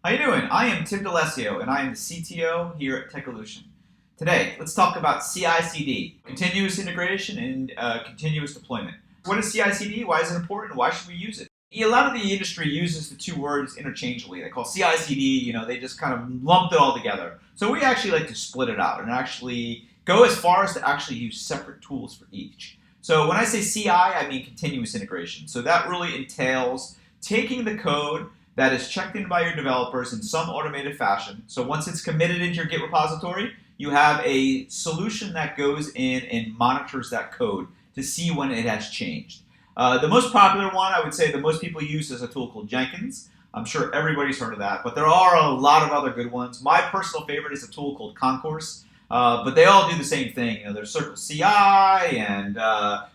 How you doing? I am Tim Delesio, and I am the CTO here at Techolution. Today, let's talk about CI/CD, continuous integration and continuous deployment. What is CI/CD? Why is it important? Why should we use it? A lot of the industry uses the two words interchangeably. They call CI/CD, they just kind of lumped it all together. So we actually like to split it out and actually go as far as to actually use separate tools for each. So when I say CI, I mean continuous integration. So that really entails taking the code that is checked in by your developers in some automated fashion. So once it's committed into your Git repository, you have a solution that goes in and monitors that code to see when it has changed. The most popular one, I would say, the most people use is a tool called Jenkins. I'm sure everybody's heard of that, but there are a lot of other good ones. My personal favorite is a tool called Concourse, but they all do the same thing. There's Circle CI and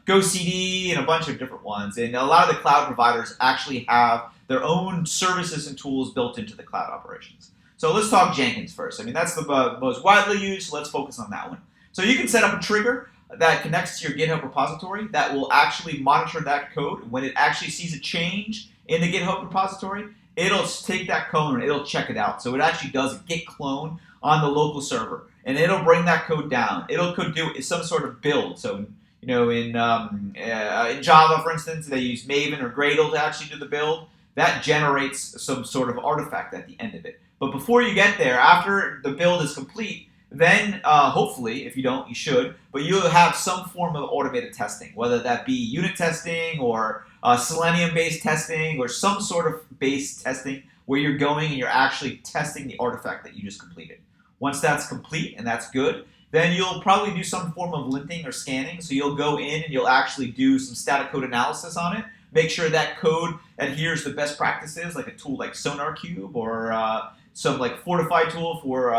GoCD and a bunch of different ones. And a lot of the cloud providers actually have their own services and tools built into the cloud operations. So let's talk Jenkins first. I mean, that's the most widely used, so let's focus on that one. So you can set up a trigger that connects to your GitHub repository that will actually monitor that code. When it actually sees a change in the GitHub repository, it'll take that code and it'll check it out. So it actually does a git clone on the local server, and it'll bring that code down. It'll do some sort of build. So in Java, for instance, they use Maven or Gradle to actually do the build. That generates some sort of artifact at the end of it. But before you get there, after the build is complete, then hopefully, if you don't, you should, but you'll have some form of automated testing, whether that be unit testing or Selenium-based testing or some sort of base testing where you're going and you're actually testing the artifact that you just completed. Once that's complete and that's good, then you'll probably do some form of linting or scanning. So you'll go in and you'll actually do some static code analysis on it. Make sure that code adheres to best practices, like a tool like SonarQube or some like Fortify tool for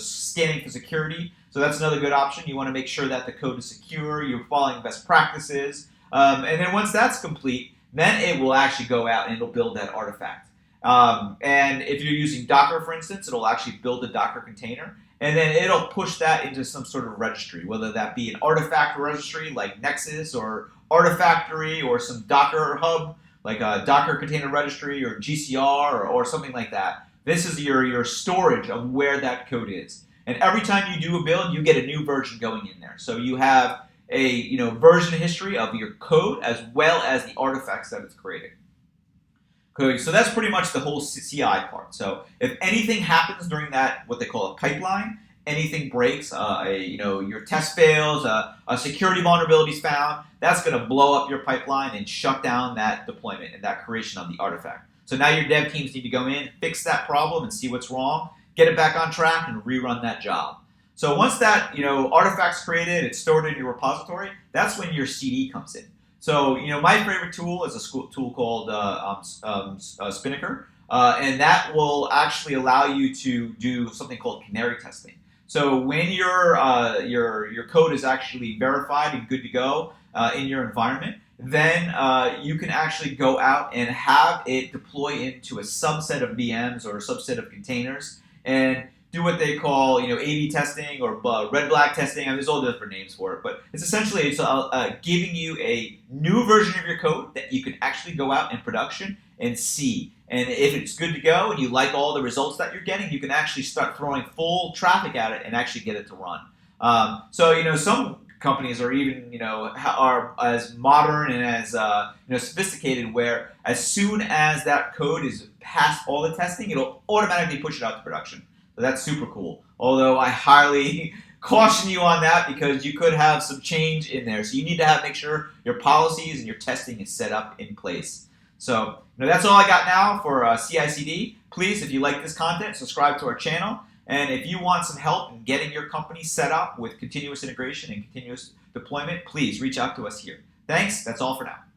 scanning for security. So that's another good option. You want to make sure that the code is secure, you're following best practices. And then once that's complete, then it will actually go out and it'll build that artifact. And if you're using Docker, for instance, it'll actually build a Docker container. And then it'll push that into some sort of registry, whether that be an artifact registry like Nexus or Artifactory or some Docker hub like a Docker Container Registry or GCR or something like that. This is your storage of where that code is. And every time you do a build, you get a new version going in there. So you have a version history of your code as well as the artifacts that it's creating. Okay, so that's pretty much the whole CI part. So if anything happens during that, what they call a pipeline, anything breaks, your test fails, a security vulnerability is found, that's going to blow up your pipeline and shut down that deployment and that creation of the artifact. So now your dev teams need to go in, fix that problem and see what's wrong, get it back on track and rerun that job. So once that artifact's created, it's stored in your repository, that's when your CD comes in. So my favorite tool is a tool called Spinnaker, and that will actually allow you to do something called canary testing. So when your code is actually verified and good to go in your environment, then you can actually go out and have it deploy into a subset of VMs or a subset of containers and do what they call A/B testing or red-black testing. I mean, there's all different names for it, but it's essentially giving you a new version of your code that you can actually go out in production and see. And if it's good to go and you like all the results that you're getting, you can actually start throwing full traffic at it and actually get it to run. So some companies are even are as modern and as sophisticated where as soon as that code is past all the testing, it'll automatically push it out to production. So that's super cool. Although I highly caution you on that because you could have some change in there. So you need to make sure your policies and your testing is set up in place. So that's all I got now for CI/CD. Please, if you like this content, subscribe to our channel. And if you want some help in getting your company set up with continuous integration and continuous deployment, please reach out to us here. Thanks. That's all for now.